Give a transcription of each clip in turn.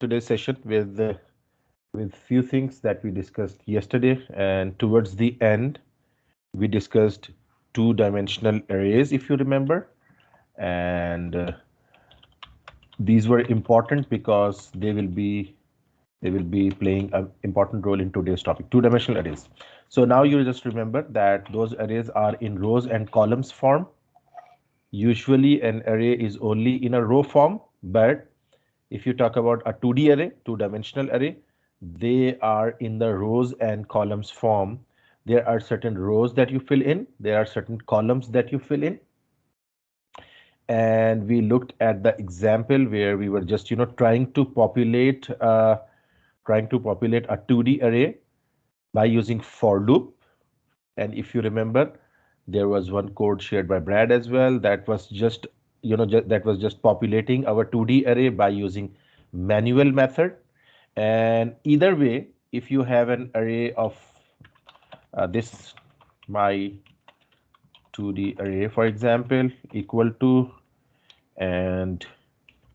today's session with few things that we discussed yesterday, and towards the end we discussed two-dimensional arrays, if you remember, and these were important because they will be playing an important role in today's topic, two-dimensional arrays. So now you just remember that those arrays are in rows and columns form. Usually an array is only in a row form, but if you talk about a 2D array, two-dimensional array, they are in the rows and columns form. There are certain rows that you fill in, there are certain columns that you fill in. And we looked at the example where we were just trying to populate a 2D array by using for loop. And if you remember, there was one code shared by Brad as well that was just populating our 2D array by using manual method. And either way, if you have an array of this my 2D array, for example, equal to, and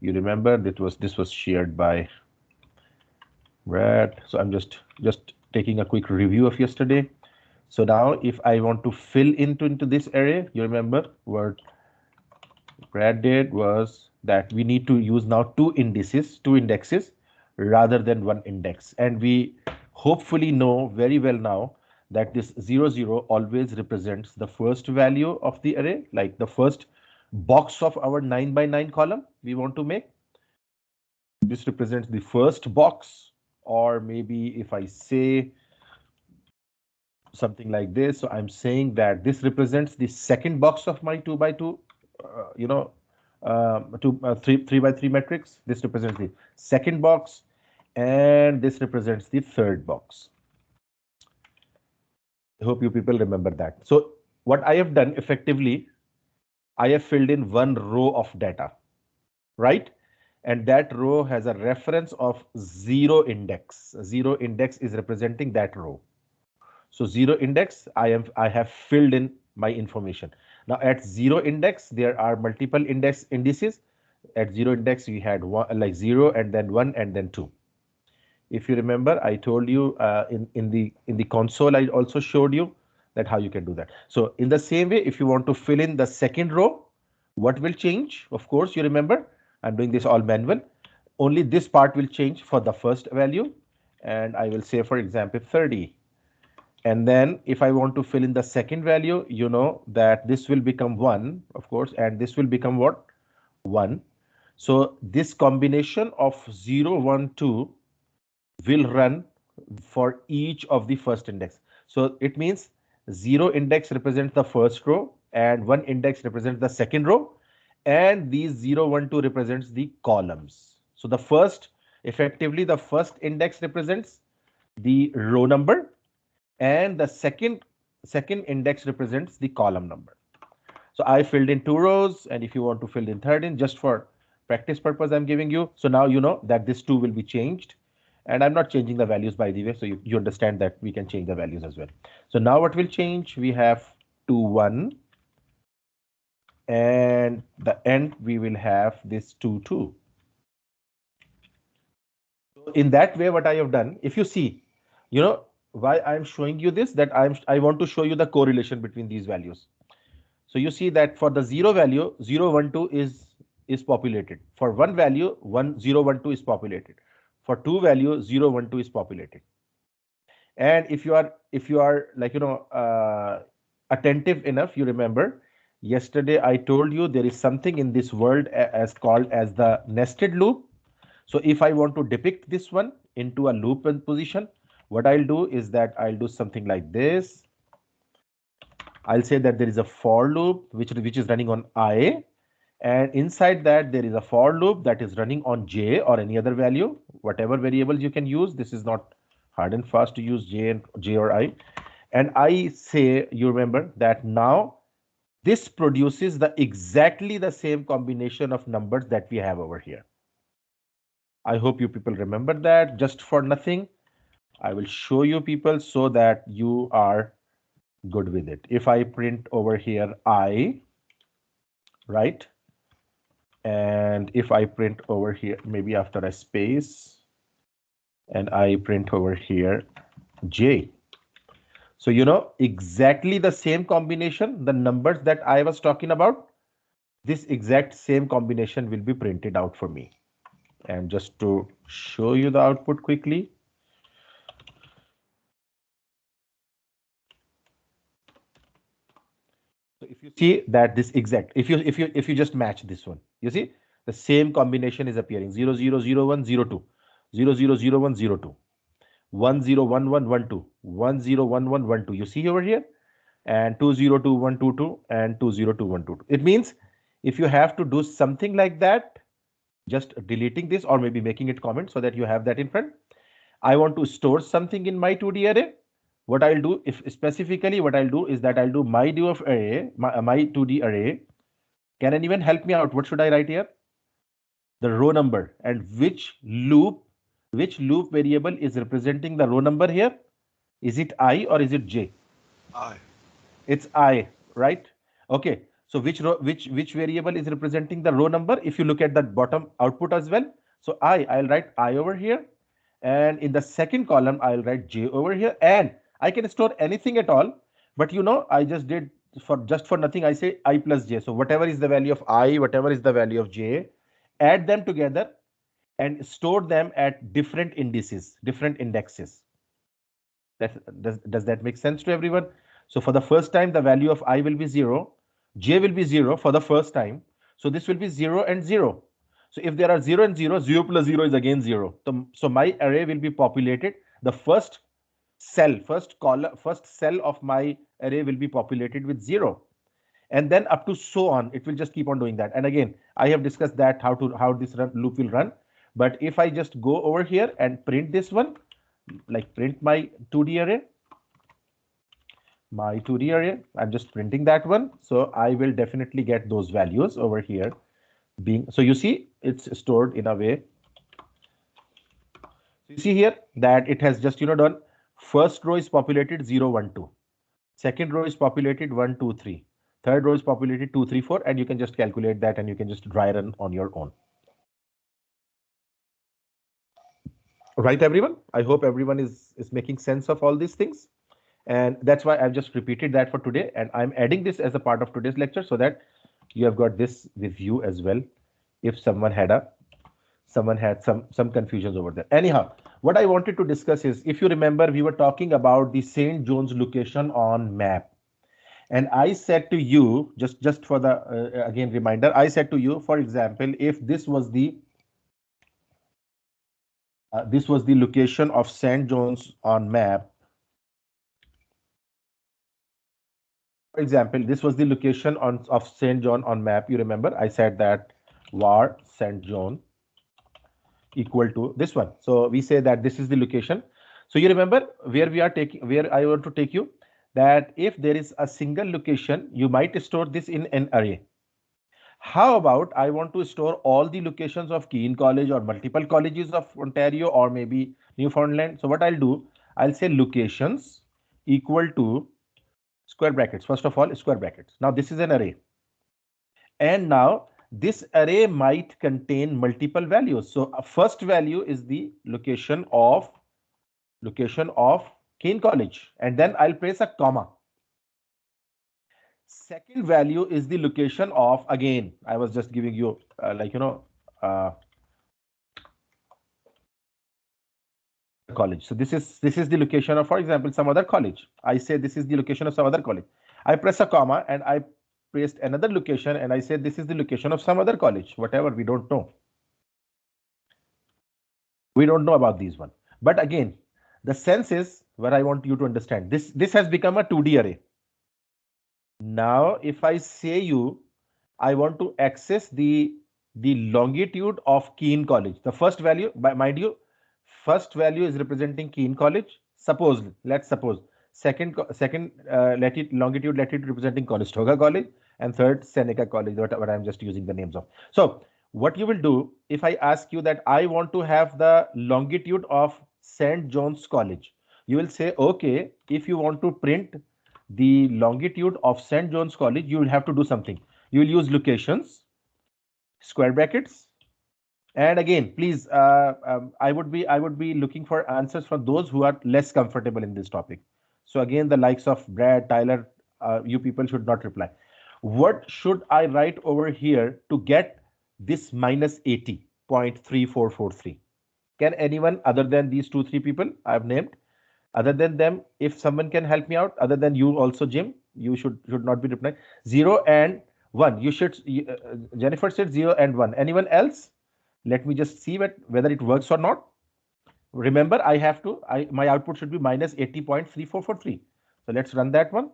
you remember this was shared by Brad. So I'm just taking a quick review of yesterday. So now if I want to fill into this array, you remember what Brad did was that we need to use now two indexes rather than one index. And we hopefully know very well now that this 0, 0 always represents the first value of the array, like the first box of our 9 by 9 column we want to make. This represents the first box, or maybe if I say something like this, so I'm saying that this represents the second box of my 2 by 2 3 by 3 matrix. This represents the second box, and this represents the third box. I hope you people remember that. So what I have done effectively, I have filled in one row of data, right? And that row has a reference of 0 index. 0 index is representing that row. So 0 index, I have filled in my information. Now at 0 index, there are multiple indices. At 0 index, we had one, like 0 and then 1 and then 2. If you remember, I told you in the console, I also showed you that how you can do that. So in the same way, if you want to fill in the second row, what will change? Of course, you remember, I'm doing this all manual. Only this part will change for the first value. And I will say, for example, 30. And then if I want to fill in the second value, you know that this will become 1, of course, and this will become what? 1. So this combination of 0, 1, 2 will run for each of the first index. So it means 0 index represents the first row and 1 index represents the second row, and these 0, 1, 2 represents the columns. So the first, effectively the first index represents the row number, and the second index represents the column number. So I filled in 2 rows, and if you want to fill in third in, just for practice purpose, I'm giving you. So now you know that this 2 will be changed, and I'm not changing the values, by the way, so you understand that we can change the values as well. So now what will change? We have 2, 1, and the end we will have this 2, 2. So in that way, what I have done, if you see, you know why I'm showing you this, that I want to show you the correlation between these values. So you see that for the 0 value, 0, 1, 2 is populated. For one value, 1, 0, 1, 2 is populated. For two value, 0, 1, 2 is populated. And if you are like attentive enough, you remember yesterday I told you there is something in this world as called as the nested loop. So if I want to depict this one into a loop position, what I'll do is that I'll do something like this. I'll say that there is a for loop which is running on I, and inside that there is a for loop that is running on j or any other value, whatever variables you can use. This is not hard and fast to use j or I. And I say, you remember that now this produces exactly the same combination of numbers that we have over here. I hope you people remember that. Just for nothing, I will show you people so that you are good with it. If I print over here I, right? And if I print over here, maybe after a space, and I print over here J. So, you know, exactly the same combination, the numbers that I was talking about, this exact same combination will be printed out for me. And just to show you the output quickly. So if you see that this exact, if you just match this one, you see the same combination is appearing 0001 02, 0001 02, 1011 12, 1011 12. You see over here, and 202122 and 202122. It means if you have to do something like that, just deleting this or maybe making it comment so that you have that in front. I want to store something in my 2D array. What I'll do, if specifically what I'll do is that I'll do my do of array, my 2D array. Can anyone help me out? What should I write here? The row number, and which loop variable is representing the row number here? Is it I or is it J? I. It's I, right? Okay. So which variable is representing the row number? If you look at the bottom output as well. So I'll write I over here. And in the second column, I'll write J over here. And I can store anything at all. But you know, I just did for nothing, I say I plus J. So whatever is the value of I, whatever is the value of J, add them together and store them at different indices, different indexes. Does that make sense to everyone? So for the first time, the value of I will be 0, J will be 0 for the first time. So this will be 0 and 0. So if there are 0 and 0, 0 plus 0 is again 0. So my array will be populated. The first cell of my array will be populated with 0. And then up to so on, it will just keep on doing that. And again, I have discussed that how this loop will run. But if I just go over here and print this one, like print my 2D array, I'm just printing that one. So I will definitely get those values over here being, so you see it's stored in a way. So you see here that it has just, you know, done first row is populated 0, 1, 2. Second row is populated 1, 2, 3. Third row is populated 2, 3, 4, and you can just calculate that and you can just dry run on your own. Right, everyone? I hope everyone is making sense of all these things. And that's why I've just repeated that for today. And I'm adding this as a part of today's lecture so that you have got this with you as well. If someone had some confusions over there. Anyhow, what I wanted to discuss is, if you remember, we were talking about the St. John's location on map. And I said to you, just for the again reminder, I said to you, for example, if this was the location of St. John's on map. For example, this was the location of St. John on map. You remember I said that var St. John equal to this one. So we say that this is the location. So you remember where I want to take you, that if there is a single location, you might store this in an array. How about I want to store all the locations of Keene College or multiple colleges of Ontario or maybe Newfoundland? So what I'll do, I'll say locations equal to square brackets. First of all, square brackets. Now this is an array. And now this array might contain multiple values. So a first value is the location of Keene College. And then I'll place a comma. Second value is the location of, again, I was just giving you college. So this is the location of, for example, some other college. I say this is the location of some other college. I press a comma and I paste another location and I say this is the location of some other college, whatever, we don't know. We don't know about these one. But again, the sense is where I want you to understand. This has become a 2D array. Now, if I say you, I want to access the longitude of Keene College. The first value, mind you, first value is representing Keene College. Let's suppose second longitude latitude representing Conestoga College, and third Seneca College, whatever I'm just using the names of. So what you will do, if I ask you that I want to have the longitude of St. John's College, you will say, okay, if you want to print the longitude of St. John's College, you will have to do something. You will use locations, square brackets, And again, please, I would be looking for answers from those who are less comfortable in this topic. So again, the likes of Brad, Tyler, you people should not reply. What should I write over here to get this minus 80.3443? Can anyone other than these two, three people I've named, other than them, if someone can help me out, other than you also, Jim, you should not be replying. 0 and 1. You should, Jennifer said 0 and 1. Anyone else? Let me just see whether it works or not. Remember, I have to, my output should be minus 80.3443. So let's run that one.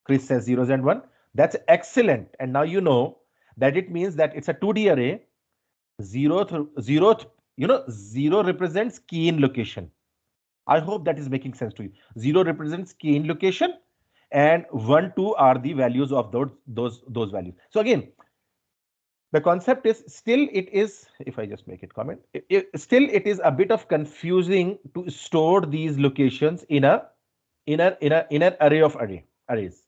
Chris says zeros and 1. That's excellent. And now you know that it means that it's a 2D array. Zeroth, 0 represents key in location. I hope that is making sense to you. 0 represents key in location, and 1, 2 are the values of those values. So again, the concept is still it is, if I just make it comment, still it is a bit of confusing to store these locations in an array of arrays.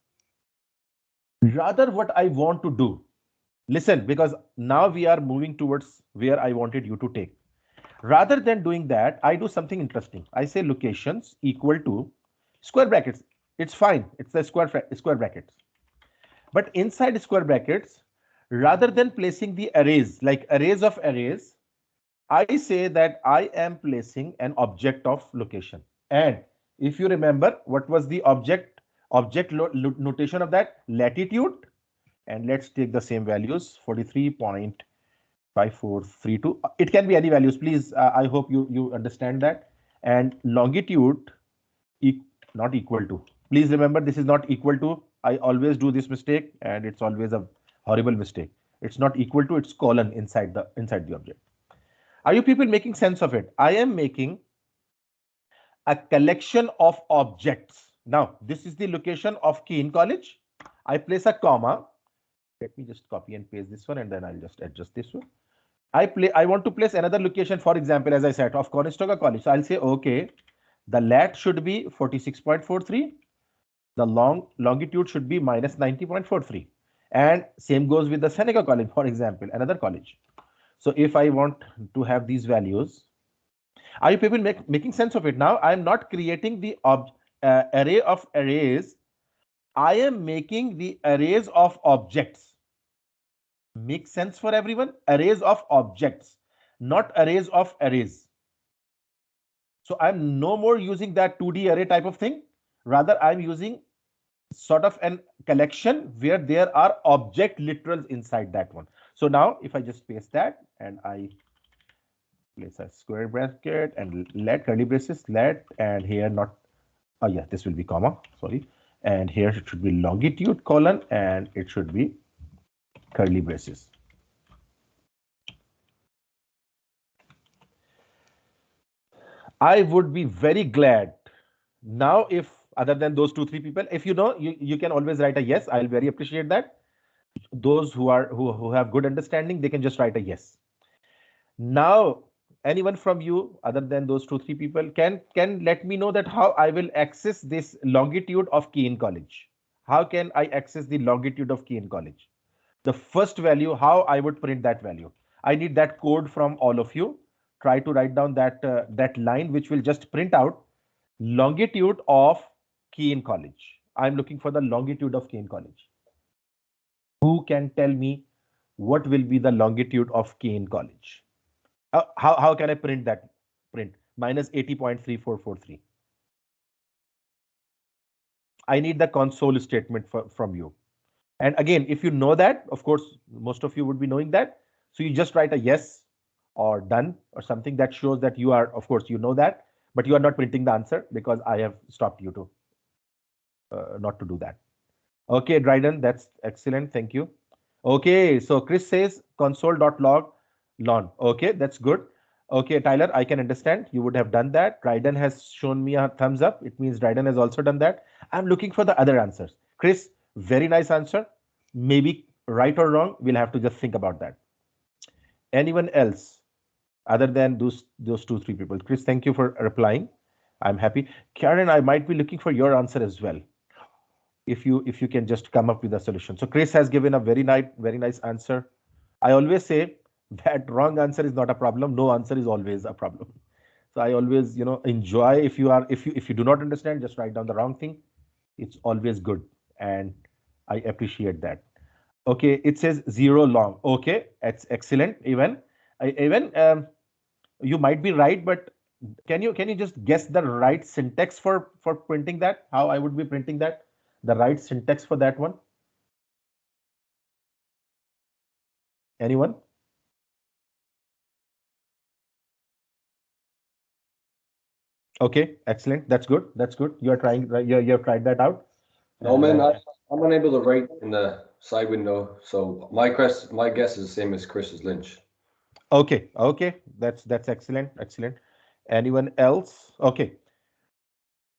Rather, what I want to do, listen, because now we are moving towards where I wanted you to take. Rather than doing that, I do something interesting. I say locations equal to square brackets. It's fine. It's the square brackets. But inside square brackets, rather than placing the arrays like arrays of arrays, I say that I am placing an object of location. And if you remember, what was the object notation of that? Latitude. And let's take the same values, 43.5432. It can be any values. Please, I hope you understand that. And longitude, not equal to. Please remember, this is not equal to. I always do this mistake, and it's always a horrible mistake. It's not equal to, it's colon inside the object. Are you people making sense of it? I am making a collection of objects. Now, this is the location of Keene College. I place a comma. Let me just copy and paste this one, and then I'll just adjust this one. I want to place another location, for example, as I said, of Conestoga College. So I'll say, okay, the lat should be 46.43. The longitude should be minus 90.43. And same goes with the Seneca College, for example, another college. So if I want to have these values, are you people making sense of it? Now I'm not creating the array of arrays. I am making the arrays of objects. Make sense for everyone? Arrays of objects, not arrays of arrays. So I'm no more using that 2D array type of thing. Rather, I'm using sort of an collection where there are object literals inside that one. So now if I just paste that and I place a square bracket and let curly braces, let, and here not, oh yeah, this will be comma, sorry. And here it should be longitude colon, and it should be curly braces. I would be very glad now if other than those 2-3 people, if you can always write a yes. I'll very appreciate that. Those who have good understanding, they can just write a yes. Now, anyone from you other than those 2-3 people can let me know that how I will access this longitude of Keene College. How can I access the longitude of Keene College? The first value, how I would print that value. I need that code from all of you. Try to write down that line which will just print out longitude of Keene College. I'm looking for the longitude of Keene College. Who can tell me what will be the longitude of Keene College? How can I print that? Print minus 80.3443. I need the console statement from you. And again, if you know that, of course, most of you would be knowing that. So you just write a yes or done or something that shows that you are, of course, you know that, but you are not printing the answer because I have stopped you to not to do that. Okay, Dryden, that's excellent. Thank you. Okay, so Chris says console.log lon. Okay, that's good. Okay, Tyler, I can understand. You would have done that. Dryden has shown me a thumbs up. It means Dryden has also done that. I'm looking for the other answers. Chris, very nice answer. Maybe right or wrong, we'll have to just think about that. Anyone else other than those 2-3 people? Chris, thank you for replying. I'm happy. Karen, I might be looking for your answer as well. If you can just come up with a solution. So Chris has given a very nice answer. I always say That wrong answer is not a problem. No answer is always a problem. So I always, enjoy if you do not understand, just write down the wrong thing. It's always good, and I appreciate that. Okay, it says zero long. Okay, that's excellent. Even you might be right, but can you just guess the right syntax for printing that? How I would be printing that? The right syntax for that one? Anyone? Okay, excellent. That's good. That's good. You're trying. You have tried that out. No, man, I'm unable to write in the side window, so my guess is the same as Chris's Lynch. Okay. Okay. That's excellent. Excellent. Anyone else? Okay.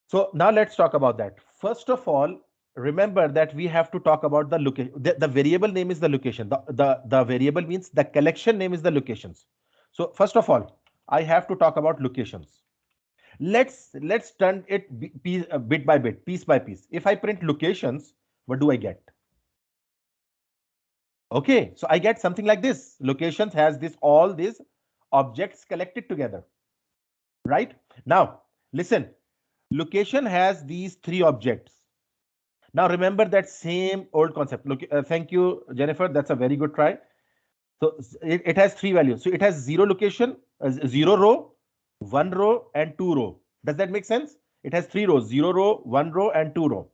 So now let's talk about that. First of all, remember that we have to talk about the location. The variable name is the location. The variable means the collection name is the locations. So first of all, I have to talk about locations. Let's turn it bit by bit, piece by piece. If I print locations, what do I get? Okay, so I get something like this. Locations has this all these objects collected together, right? Now, listen, location has these three objects. Now remember that same old concept. Look, thank you, Jennifer. That's a very good try. So it has three values. So it has zero location, zero row, one row, and two row. Does that make sense? It has three rows, zero row, one row, and two row.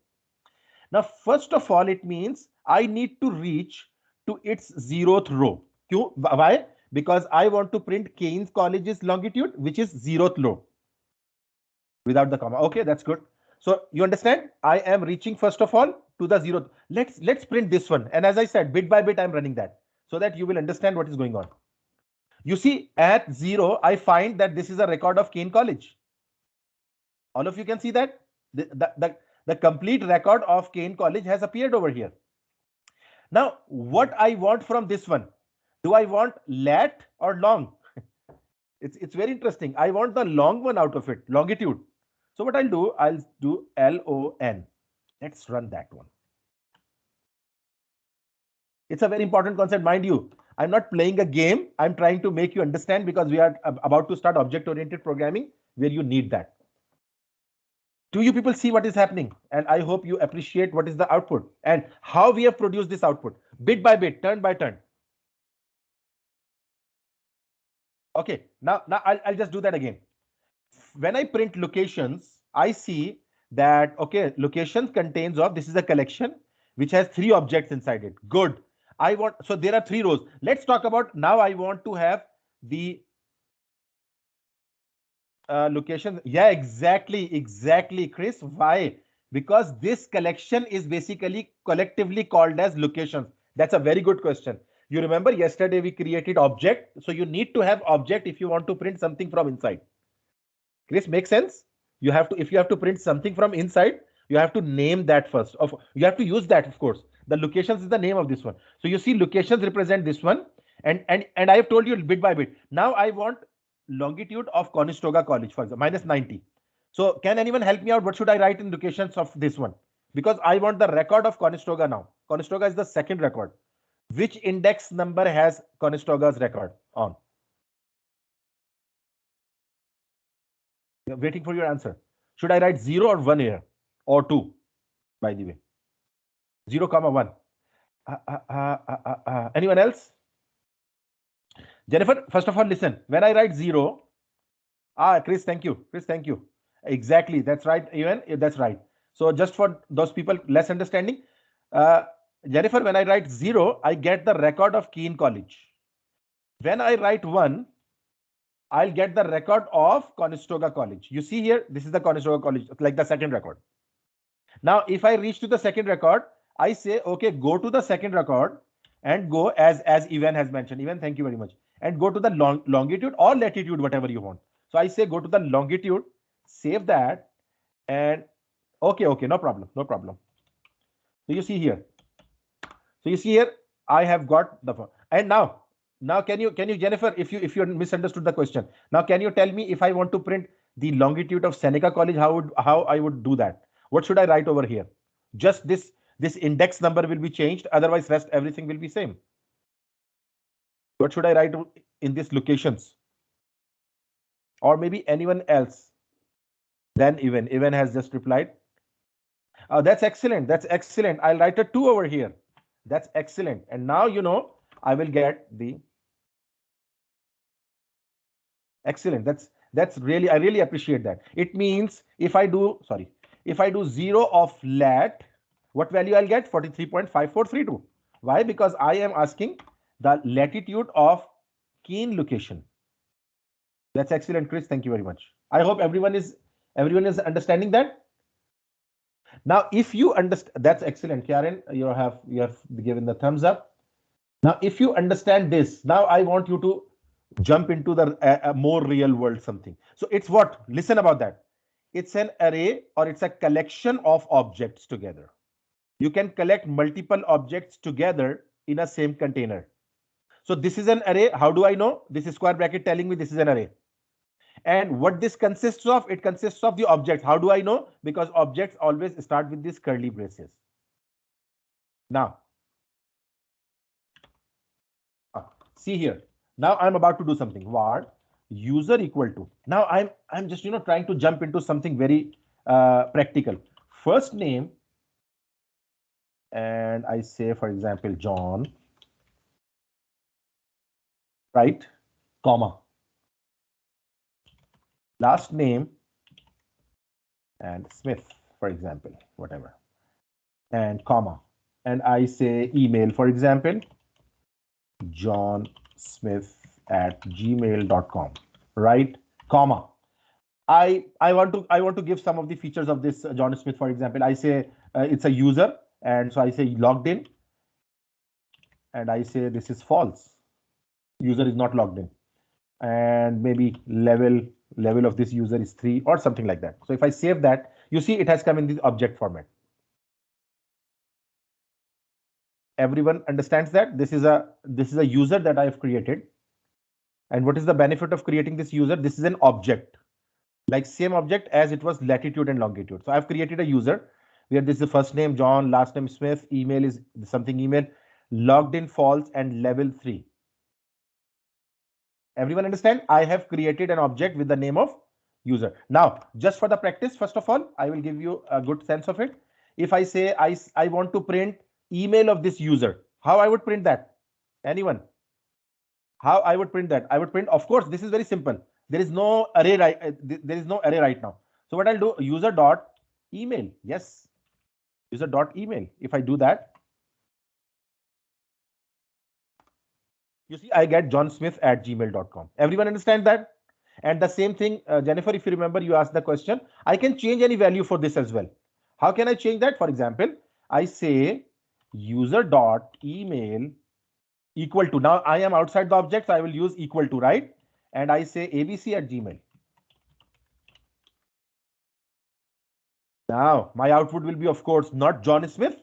Now, first of all, it means I need to reach to its zeroth row. Why? Because I want to print Keynes College's longitude, which is zeroth row without the comma. Okay, that's good. So you understand? I am reaching first of all to the zeroth. Let's print this one. And as I said, bit by bit, I'm running that so that you will understand what is going on. You see, at 0, I find that this is a record of Kane College. All of you can see that the complete record of Kane College has appeared over here. Now, what I want from this one? Do I want lat or long? It's very interesting. I want the long one out of it, longitude. So what I'll do LON. Let's run that one. It's a very important concept, mind you. I'm not playing a game. I'm trying to make you understand because we are about to start object-oriented programming where you need that. Do you people see what is happening? And I hope you appreciate what is the output and how we have produced this output bit by bit, turn by turn. Okay, now I'll just do that again. When I print locations, I see that, okay, locations contains of, this is a collection which has three objects inside it. Good. So there are three rows. Let's talk about, now I want to have the location. Yeah, exactly, Chris. Why? Because this collection is basically collectively called as locations. That's a very good question. You remember yesterday we created object. So you need to have object if you want to print something from inside. Chris, make sense? If you have to print something from inside, you have to name that first. You have to use that, of course. The locations is the name of this one. So you see locations represent this one. And I have told you bit by bit. Now I want longitude of Conestoga College, for example, -90. So can anyone help me out? What should I write in locations of this one? Because I want the record of Conestoga now. Conestoga is the second record. Which index number has Conestoga's record on? Waiting for your answer. Should I write 0 or 1 here? Or 2, by the way? 0, 1. Anyone else? Jennifer, first of all, listen. When I write 0, Chris, thank you. Chris, thank you. Exactly, that's right. Even that's right. So just for those people less understanding, Jennifer, when I write 0, I get the record of Keene College. When I write 1, I'll get the record of Conestoga College. You see here, this is the Conestoga College, like the second record. Now, if I reach to the second record, I say, okay, go to the second record and go as Evan has mentioned. Evan, thank you very much. And go to the longitude or latitude, whatever you want. So I say, go to the longitude, save that, and okay, no problem. So you see here. I have got the, and now can you Jennifer, if you misunderstood the question, now can you tell me if I want to print the longitude of Seneca College, how I would do that? What should I write over here? Just this index number will be changed, otherwise rest everything will be same. What should I write in these locations? Or maybe anyone else? Then even has just replied. Oh, that's excellent. That's excellent. I'll write a 2 over here. That's excellent. And now, you know, I will get the excellent. That's really, I really appreciate that. It means if I do, sorry, if I do 0 of lat, what value I'll get? 43.5432. Why? Because I am asking the latitude of Keene location. That's excellent, Chris. Thank you very much. I hope everyone is understanding that. Now, if you understand, that's excellent, Karen. You have given the thumbs up. Now, if you understand this, now I want you to jump into the more real world something. So it's what? Listen about that. It's an array or it's a collection of objects together. You can collect multiple objects together in a same container. So this is an array. How do I know? This is square bracket telling me this is an array. And what this consists of? It consists of the objects. How do I know? Because objects always start with these curly braces. Now, see here. Now I'm about to do something. Var user equal to. Now I'm just trying to jump into something very practical. First name, and I say, for example, John, right? Comma. Last name and Smith, for example, whatever, and comma. And I say email, for example, johnsmith@gmail.com, right? Comma. I want to give some of the features of this John Smith, for example. I say it's a user, and so I say logged in, and I say this is false. User is not logged in, and maybe level of this user is 3 or something like that. So if I save that, you see it has come in the object format. Everyone understands that this is a user that I have created. And what is the benefit of creating this user? This is an object, like same object as it was latitude and longitude. So I've created a user where this is the first name John, last name Smith, email is something email, logged in false, and level 3. Everyone understand? I have created an object with the name of user. Now, just for the practice, first of all, I will give you a good sense of it. If I say I want to print email of this user, how I would print that? Anyone? How I would print that? I would print, of course, this is very simple. There is no array right now. So what I'll do, user dot email. Yes, user dot email. If I do that, you see, I get johnsmith@gmail.com. Everyone understand that? And the same thing, Jennifer, if you remember, you asked the question, I can change any value for this as well. How can I change that? For example, I say user.email equal to, now I am outside the object, so I will use equal to, right? And I say abc@gmail. Now my output will be, of course, not John Smith,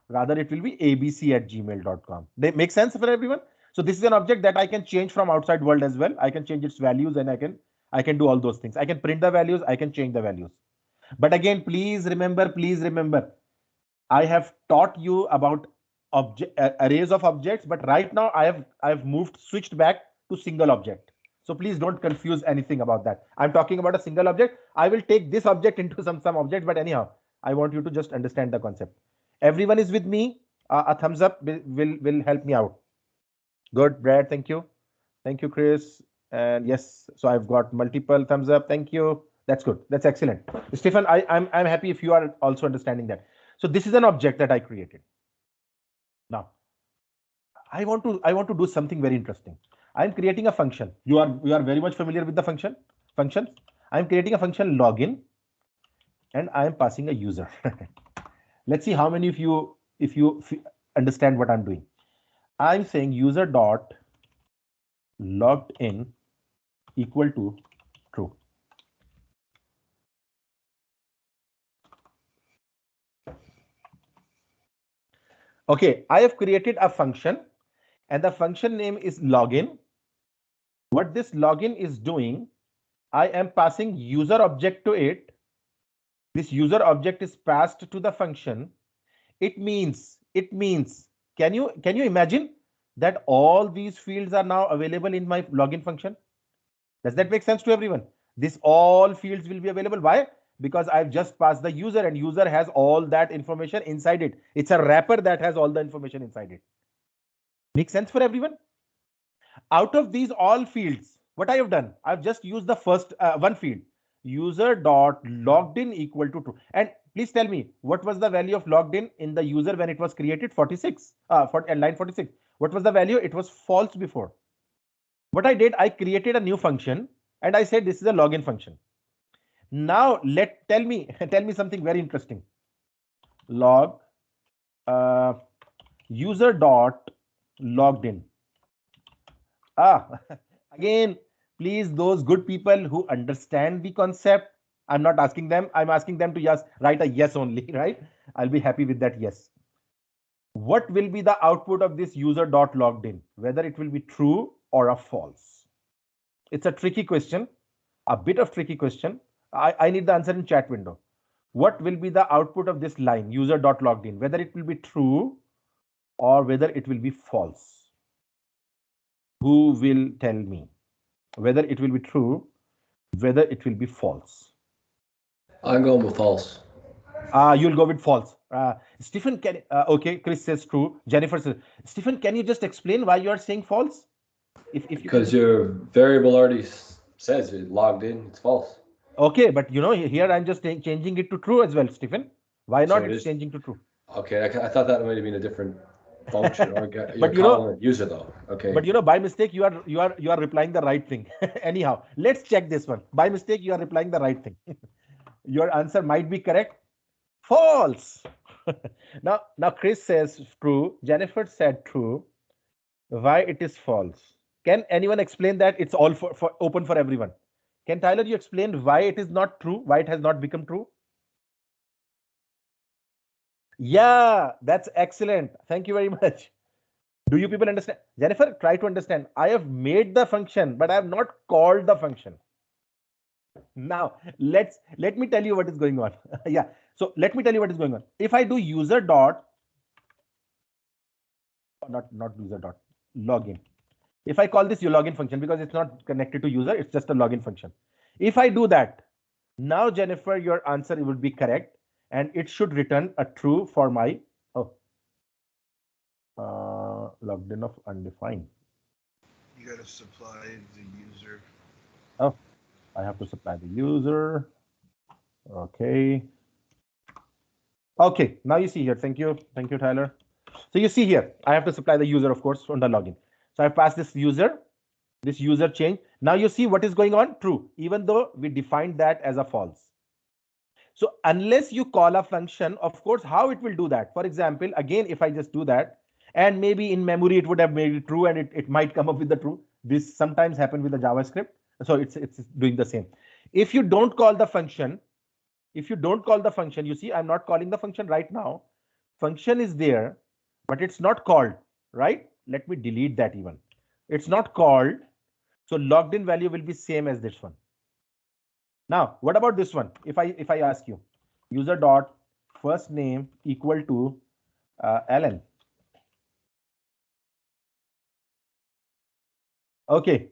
rather it will be abc@gmail.com. They make sense for everyone? So this is an object that I can change from outside world as well. I can change its values, and I can do all those things. I can print the values, I can change the values. But again, please remember, I have taught you about arrays of objects, but right now I have switched back to single object. So please don't confuse anything about that. I'm talking about a single object. I will take this object into some object, but anyhow, I want you to just understand the concept. Everyone is with me? A thumbs up will help me out. Good, Brad. Thank you. Thank you, Chris. And yes, so I've got multiple thumbs up. Thank you. That's good. That's excellent. Stephen, I'm happy if you are also understanding that. So this is an object that I created. Now, I want to do something very interesting. I'm creating a function. You are very much familiar with the functions. I'm creating a function login, and I am passing a user. Let's see how many of you, if you understand what I'm doing. I'm saying user dot logged in equal to true. Okay, I have created a function, and the function name is login. What this login is doing, I am passing user object to it. This user object is passed to the function. It means, can you imagine? that all these fields are now available in my login function? Does that make sense to everyone? This all fields will be available. Why? Because I've just passed the user, and user has all that information inside it. It's a wrapper that has all the information inside it. Make sense for everyone? Out of these all fields, what I have done, I've just used the first one field, user dot logged in equal to true. And please tell me, what was the value of logged in the user when it was created? 46 for line 46. What was the value? It was false before. What I did, I created a new function and I said this is a login function. Now tell me something very interesting. Log user dot logged in. Again, please, those good people who understand the concept, I'm not asking them, I'm asking them to just write a yes only, right? I'll be happy with that yes. What will be the output of this user dot logged in? Whether it will be true or a false? It's a tricky question, a bit of tricky question. I need the answer in chat window. What will be the output of this line user dot logged in? Whether it will be true or whether it will be false? Who will tell me whether it will be true, whether it will be false? I'm going with false. You'll go with false. Stephen, okay, Chris says true. Jennifer says, Stephen, can you just explain why you are saying false? Because your variable already says it logged in, it's false. Okay, but you know, here I'm just changing it to true as well, Stephen. Why not it's changing to true? Okay, I thought that might have been a different function. Or but you know, user though. Okay. But you know, by mistake, you are replying the right thing. Anyhow, let's check this one. By mistake, you are replying the right thing. Your answer might be correct. False. now Chris says true. Jennifer said true. Why it is false? Can anyone explain that? It's all for open for everyone. Can Tyler, you explain why it is not true? Why it has not become true? Yeah, that's excellent. Thank you very much. Do you people understand? Jennifer, try to understand. I have made the function, but I have not called the function. Now, let me tell you what is going on. Yeah. So let me tell you what is going on. If I do user dot, not user dot, login. If I call this your login function because it's not connected to user, it's just a login function. If I do that, now Jennifer, your answer would be correct, and it should return a true for my logged in of undefined. You got to supply the user. Oh, I have to supply the user. Okay. Okay, now you see here. Thank you, Tyler. So you see here, I have to supply the user, of course, on the login. So I pass this user change. Now you see what is going on, true, even though we defined that as a false. So unless you call a function, of course, how it will do that? For example, again, if I just do that, and maybe in memory it would have made it true, and it might come up with the true. This sometimes happens with the JavaScript. So it's doing the same. If you don't call the function, you see, I'm not calling the function right now. Function is there, but it's not called, right? Let me delete that even. It's not called. So logged in value will be same as this one. Now, what about this one? If I ask you, user dot first name equal to Alan. Okay.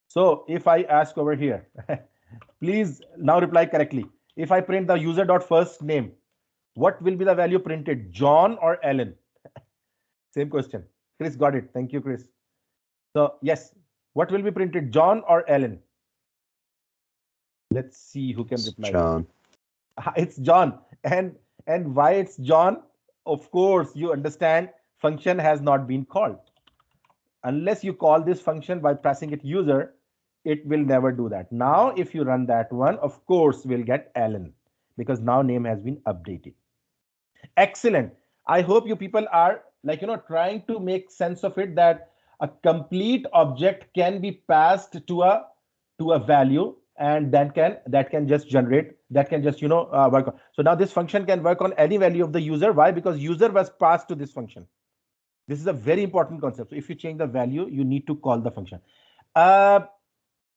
So if I ask over here, please now reply correctly. If I print the user dot first name, what will be the value printed, John or Alan? Same question. Chris got it. Thank you, Chris. So yes, what will be printed, John or Alan? Let's see who can reply. John. It's John. And why it's John? Of course, you understand function has not been called. Unless you call this function by pressing it user, it will never do that. Now, if you run that one, of course, we'll get Alan because now name has been updated. Excellent. I hope you people are trying to make sense of it, that a complete object can be passed to a value, and that can just generate, that can just work on. So now this function can work on any value of the user. Why? Because user was passed to this function. This is a very important concept. So if you change the value, you need to call the function.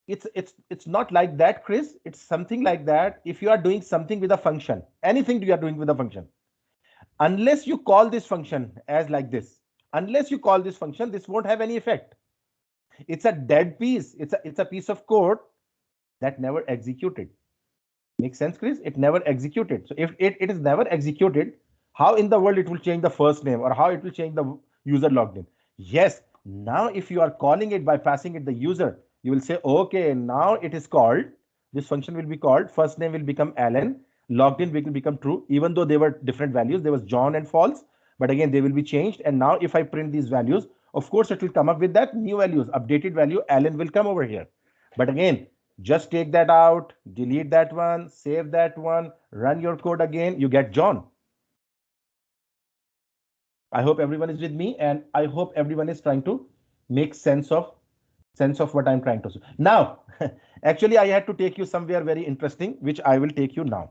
It's not like that, Chris. It's something like that. If you are doing something with a function, anything you are doing with a function, unless you call this function as like this, unless you call this function, this won't have any effect. It's a dead piece. It's a piece of code that never executed. Makes sense, Chris? It never executed. So if it is never executed, how in the world it will change the first name, or how it will change the user logged in? Yes, now if you are calling it by passing it the user, you will say, okay, now it is called, this function will be called, first name will become Alan, logged in will become true, even though they were different values. There was John and false, but again, they will be changed. And now if I print these values, of course, it will come up with that new values, updated value, Alan will come over here. But again, just take that out, delete that one, save that one, run your code again, you get John. I hope everyone is with me, and I hope everyone is trying to make sense of what I'm trying to say. Now, actually, I had to take you somewhere very interesting, which I will take you now.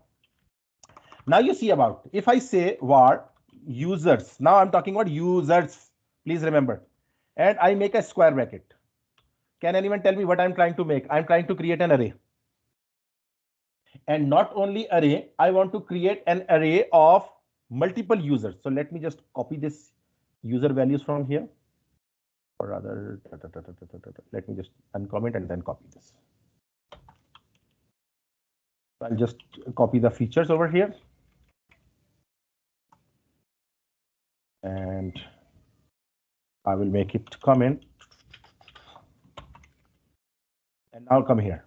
Now you see about, if I say var users, now I'm talking about users, please remember, and I make a square bracket. Can anyone tell me what I'm trying to make? I'm trying to create an array. And not only array, I want to create an array of multiple users. So let me just copy this user values from here. Or rather, let me just uncomment and then copy this. I'll just copy the features over here. And I will make it comment. And now come here.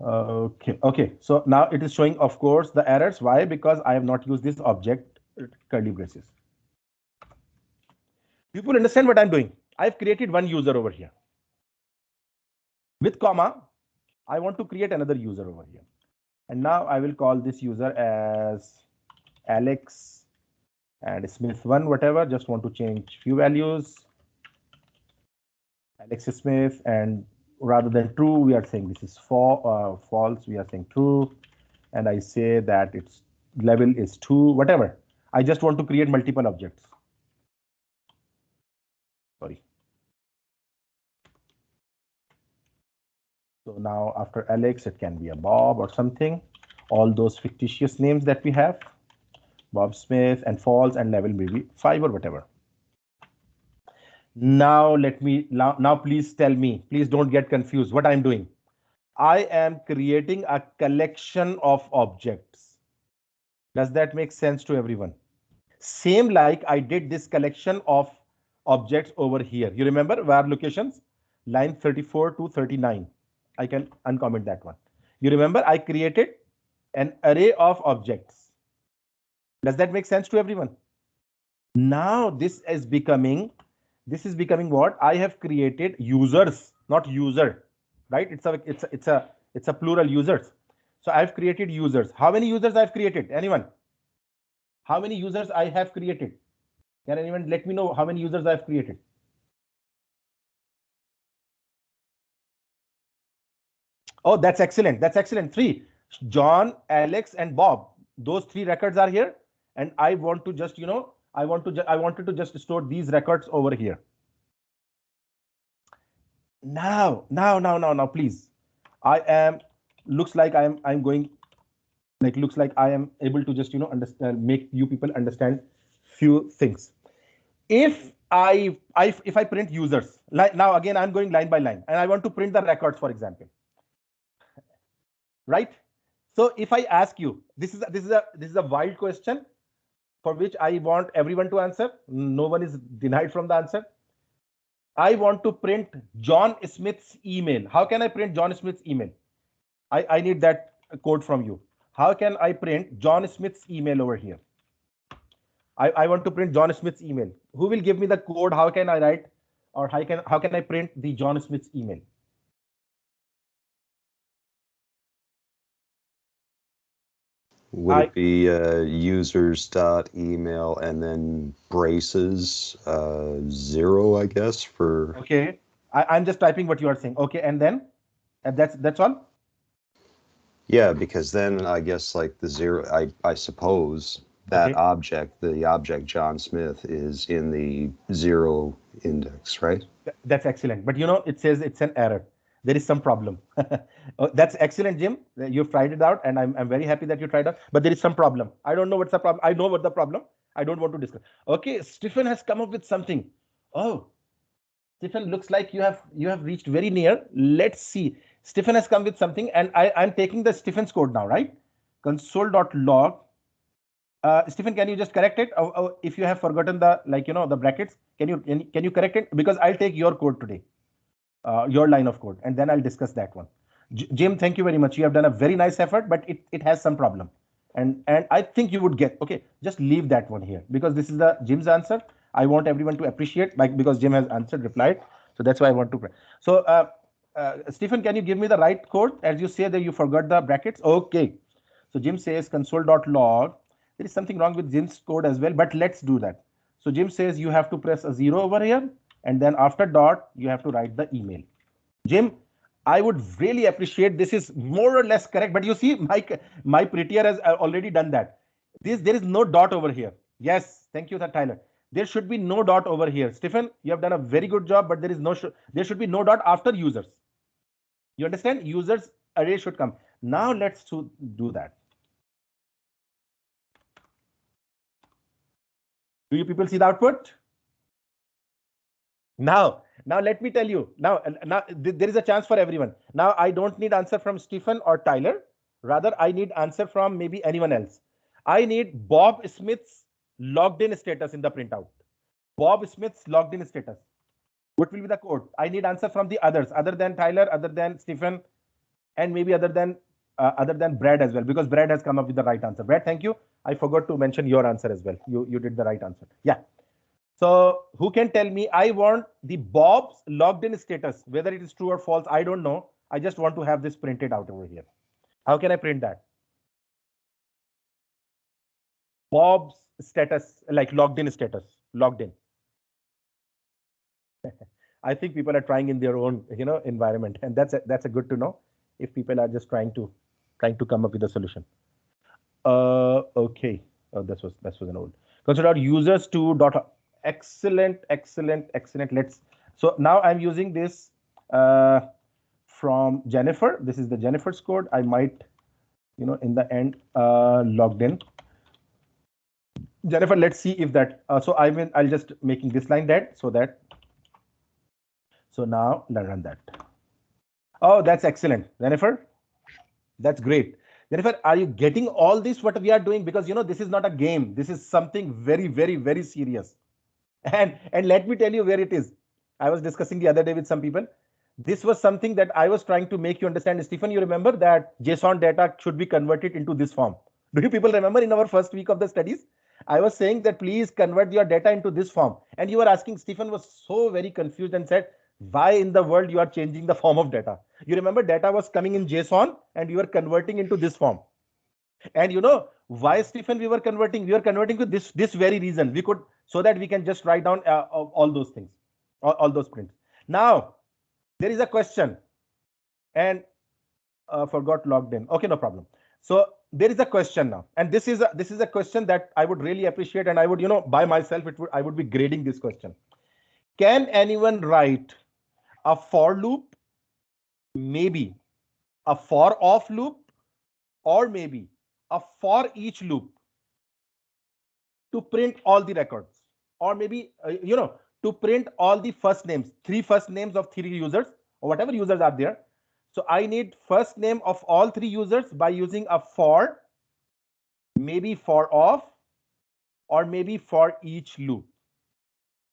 Okay. So now it is showing, of course, the errors. Why? Because I have not used this object curly braces. People understand what I'm doing. I've created one user over here. With comma, I want to create another user over here. And now I will call this user as Alex and Smith1, whatever. Just want to change few values. Alex Smith, and rather than true, we are saying this is false. We are saying true. And I say that its level is 2, whatever. I just want to create multiple objects. Sorry. So now after Alex, it can be a Bob or something. All those fictitious names that we have, Bob Smith and false, and level maybe 5 or whatever. Now now please tell me, please don't get confused what I'm doing. I am creating a collection of objects. Does that make sense to everyone? Same like I did this collection of objects over here. You remember var locations, line 34 to 39. I can uncomment that one. You remember I created an array of objects. Does that make sense to everyone? Now this is becoming what? I have created users, not user, right? It's a plural users. So I've created users. How many users I've created? Anyone? How many users I have created? Can anyone let me know how many users I've created? Oh, that's excellent. That's excellent. 3. John, Alex, and Bob. Those 3 records are here. And I want to just, I wanted to just store these records over here. Now, please. Looks like I am able to just, understand, make you people understand few things. If I print users, like now again, I'm going line by line, and I want to print the records, for example. Right? So if I ask you, this is a wild question for which I want everyone to answer. No one is denied from the answer. I want to print John Smith's email. How can I print John Smith's email? I need that code from you. How can I print John Smith's email over here? I want to print John Smith's email. Who will give me the code? How can I write, or how can I print the John Smith's email? Would it be users.email and then braces 0, I guess, for... Okay, I'm just typing what you are saying. Okay, and then that's all? Yeah, because then I guess like the 0, I suppose that object, the object John Smith, is in the 0 index, right? That's excellent. But it says it's an error. there is some problem. Oh, that's excellent, Jim. You've tried it out, and I'm very happy that you tried it. But there is some problem. I don't know what's the problem. I know what the problem. I don't want to discuss. Okay, Stephen has come up with something. Oh, Stephen, looks like you have reached very near. Let's see. Stephen has come with something, and I'm taking the Stephen's code now, right? Console.log. Stephen, can you just correct it? If you have forgotten the the brackets, can you correct it? Because I'll take your code today, your line of code, and then I'll discuss that one. Jim, thank you very much. You have done a very nice effort, but it has some problem, and I think you would get. Okay, just leave that one here because this is the Jim's answer. I want everyone to appreciate, because Jim has answered, replied. So that's why I want to. So Stephen, can you give me the right code? As you say that you forgot the brackets. Okay. So Jim says console.log. There is something wrong with Jim's code as well, but let's do that. So Jim says you have to press a 0 over here, and then after dot, you have to write the email. Jim, I would really appreciate, this is more or less correct, but you see my prettier has already done that. There is no dot over here. Yes, thank you, Tyler. There should be no dot over here. Stephen, you have done a very good job, but there should be no dot after users. You understand? Users array should come. Now let's do that. Do you people see the output? Now let me tell you. Now there is a chance for everyone. Now I don't need answer from Stephen or Tyler. Rather, I need answer from maybe anyone else. I need Bob Smith's logged in status in the printout. Bob Smith's logged in status. What will be the code? I need answer from the others, other than Tyler, other than Stephen, and maybe other than Brad as well, because Brad has come up with the right answer. Brad, thank you. I forgot to mention your answer as well. You did the right answer. Yeah. So who can tell me? I want the Bob's logged in status, whether it is true or false. I don't know. I just want to have this printed out over here. How can I print that? Bob's status, like logged in status, logged in. I think people are trying in their own, environment, and that's a good to know if people are just trying to come up with a solution. Okay. Oh, that was an old. Consider users to dot. Excellent. So now I'm using this from Jennifer. This is the Jennifer's code. I might, in the end, logged in. Jennifer, let's see if that. So I'll just making this line dead so that. So now let's run that. Oh, that's excellent, Jennifer. That's great. Jennifer, are you getting all this, what we are doing? Because, this is not a game. This is something very, very, very serious. And let me tell you where it is. I was discussing the other day with some people. This was something that I was trying to make you understand. Stephen, you remember that JSON data should be converted into this form. Do you people remember in our first week of the studies? I was saying that please convert your data into this form. And you were asking, Stephen was so very confused and said, why in the world you are changing the form of data? You remember data was coming in JSON and you were converting into this form. And why, Stephen, we were converting? We were converting to this very reason. We could, so that we can just write down all those things, all those prints. Now, there is a question, and forgot logged in. Okay, no problem. So there is a question now, and this is a question that I would really appreciate, and I would, by myself, I would be grading this question. Can anyone write a for loop, maybe a for off loop, or maybe a for each loop to print all the records, or maybe, to print all the first names, 3 first names of 3 users or whatever users are there. So I need first name of all 3 users by using a for, maybe for off, or maybe for each loop.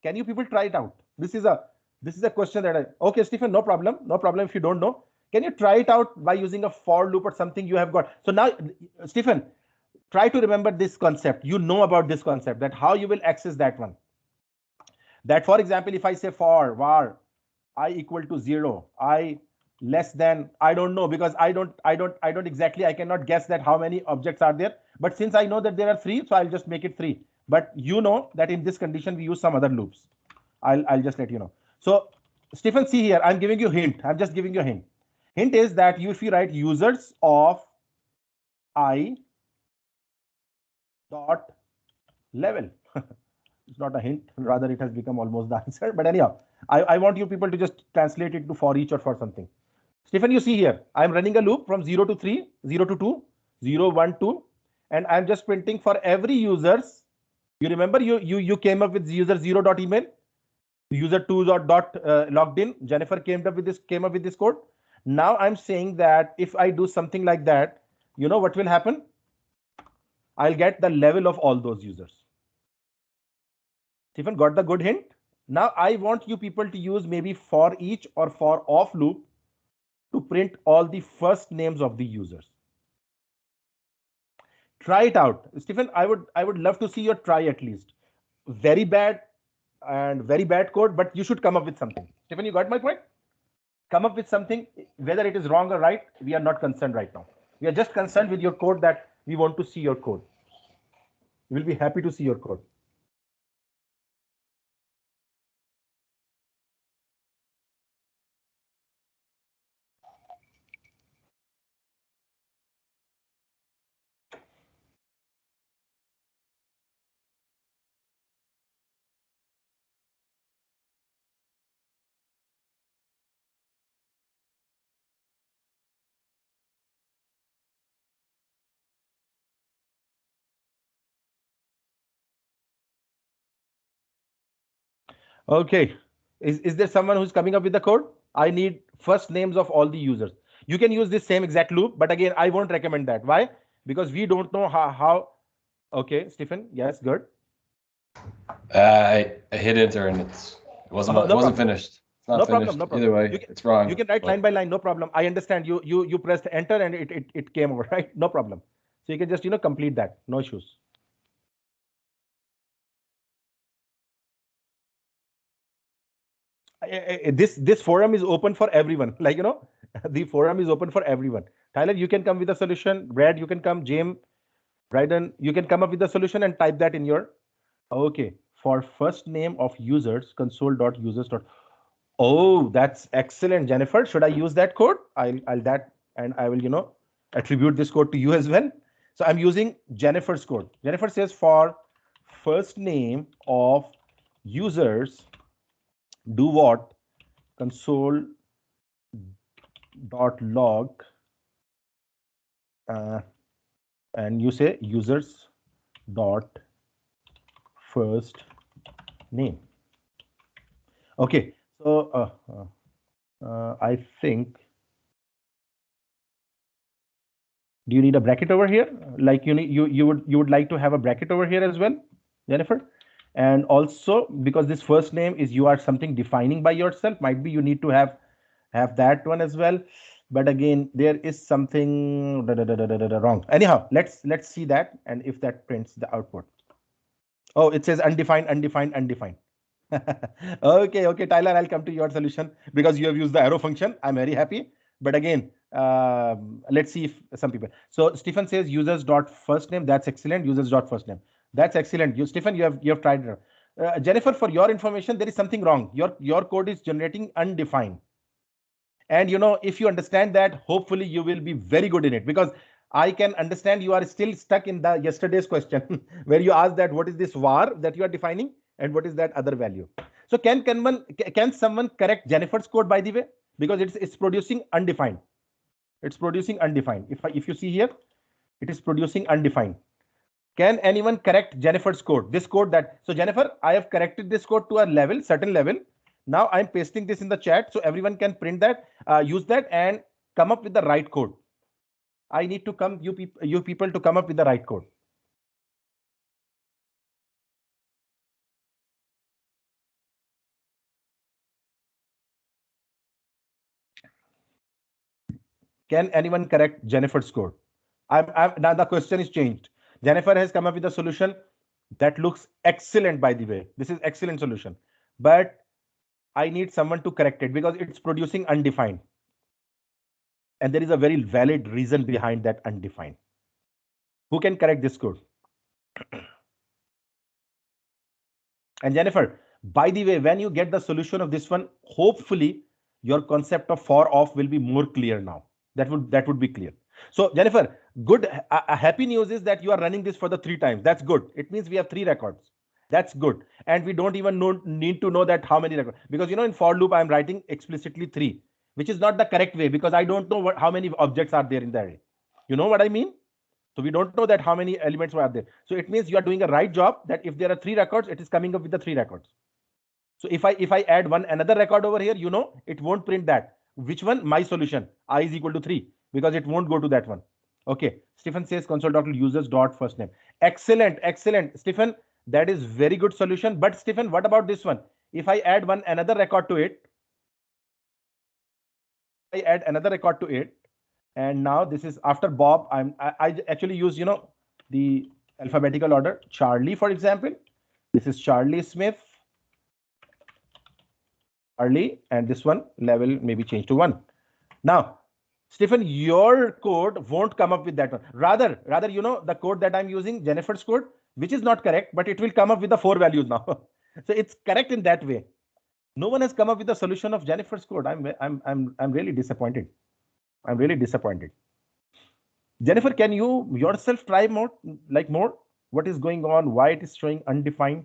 Can you people try it out? This is a question that okay, Stephen, no problem if you don't know. Can you try it out by using a for loop or something you have got? So now, Stephen, try to remember this concept. You know about this concept, that how you will access that one. That, for example, if I say for var I equal to 0, I less than, I don't know, because I don't exactly, I cannot guess that how many objects are there. But since I know that there are 3, so I'll just make it 3. But you know that in this condition we use some other loops. I'll just let you know. So Stephen, see here, I'm giving you a hint. I'm just giving you a hint. Hint is that if you write users of I dot level. It's not a hint, rather it has become almost the answer. But anyhow, I want you people to just translate it to for each or for something. Stephen, you see here, I'm running a loop from 0 to 3, 0 to 2, 0, 1, 2, and I'm just printing for every users. You remember you came up with user 0 dot email, user 2 dot logged in. Jennifer came up with this code. Now I'm saying that if I do something like that, you know what will happen? I'll get the level of all those users. Stephen, got the good hint? Now I want you people to use maybe for each or for off loop to print all the first names of the users. Try it out. Stephen, I would love to see your try at least. Very bad code, but you should come up with something. Stephen, you got my point? Come up with something, whether it is wrong or right, we are not concerned right now. We are just concerned with your code, that we want to see your code. We will be happy to see your code. Okay, is there someone who's coming up with the code? I need first names of all the users. You can use this same exact loop, but again, I won't recommend that. Why? Because we don't know how. Okay, Stephen, yes, good. I hit enter and it wasn't finished. It's not finished. No problem. Either way, it's wrong. You can write line by line, no problem. I understand. You pressed enter and it came over, right? No problem. So you can just complete that. No issues. This forum is open for everyone. Like the forum is open for everyone. Tyler, you can come with a solution. Brad, you can come. James, Bryden, you can come up with a solution and type that in your. Okay, for first name of users, console.users. Oh, that's excellent, Jennifer. Should I use that code? I'll that, and I will attribute this code to you as well. So I'm using Jennifer's code. Jennifer says for first name of users, do what? Console.log and you say users dot first name. Okay, so I think, do you need a bracket over here? Like you would like to have a bracket over here as well, Jennifer? And also, because this first name is you are something defining by yourself, might be you need to have that one as well. But again, there is something wrong. Anyhow, let's see that, and if that prints the output. Oh, it says undefined. Okay, Tyler, I'll come to your solution because you have used the arrow function. I'm very happy. But again, let's see if some people. So Stephen says users dot first name. That's excellent. Users dot first name. That's excellent. Stephen, you have tried it. Jennifer, for your information, there is something wrong. Your code is generating undefined. And if you understand that, hopefully you will be very good in it, because I can understand you are still stuck in the yesterday's question where you asked that what is this var that you are defining and what is that other value. So can someone correct Jennifer's code, by the way, because it's producing undefined. It's producing undefined. If you see here, it is producing undefined. Can anyone correct Jennifer's code? This code so Jennifer, I have corrected this code to a certain level. Now I'm pasting this in the chat so everyone can print that, use that, and come up with the right code. I need to you people to come up with the right code. Can anyone correct Jennifer's code? Now the question is changed. Jennifer has come up with a solution that looks excellent, by the way. This is excellent solution, but I need someone to correct it because it's producing undefined. And there is a very valid reason behind that undefined. Who can correct this code? And Jennifer, by the way, when you get the solution of this one, hopefully your concept of for off will be more clear now. That would be clear. So Jennifer, good. Happy news is that you are running this for the 3 times. That's good. It means we have 3 records. That's good. And we don't even need to know that how many records, because in for loop I'm writing explicitly 3. which is not the correct way because I don't know how many objects are there in the array. You know what I mean? So we don't know that how many elements are there. So it means you are doing a right job that if there are 3 records, it is coming up with the 3 records. So if I add another record over here, it won't print that. Which one? My solution, I is equal to 3, because it won't go to that one. Okay. Stephen says console.users dot first name. Excellent, excellent. Stephen, that is very good solution. But Stephen, what about this one? If I add another record to it, and now this is after Bob. I actually use the alphabetical order. Charlie, for example, this is Charlie Smith. Charlie, and this one level maybe change to 1. Now, Stephen, your code won't come up with that one. Rather, the code that I'm using, Jennifer's code, which is not correct, but it will come up with the 4 values now. So it's correct in that way. No one has come up with the solution of Jennifer's code. I'm really disappointed. I'm really disappointed. Jennifer, can you yourself try more? What is going on? Why it is showing undefined?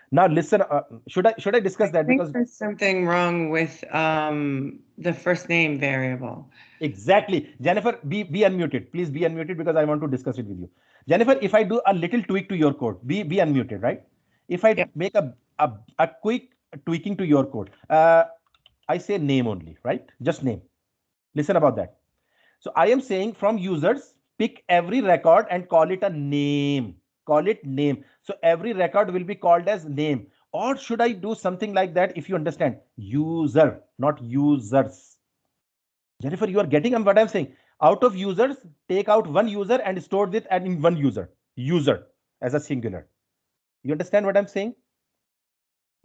Now listen. Should I discuss that? Because there's something wrong with the first name variable. Exactly. Jennifer, be unmuted. Please be unmuted because I want to discuss it with you. Jennifer, if I do a little tweak to your code, be unmuted, right? If I make a quick tweaking to your code, I say name only, right? Just name. Listen about that. So I am saying from users, pick every record and call it a name. Call it name. So every record will be called as name. Or should I do something like that? If you understand, user, not users. Jennifer, you are getting what I'm saying. Out of users, take out one user and store it in one user. User as a singular. You understand what I'm saying?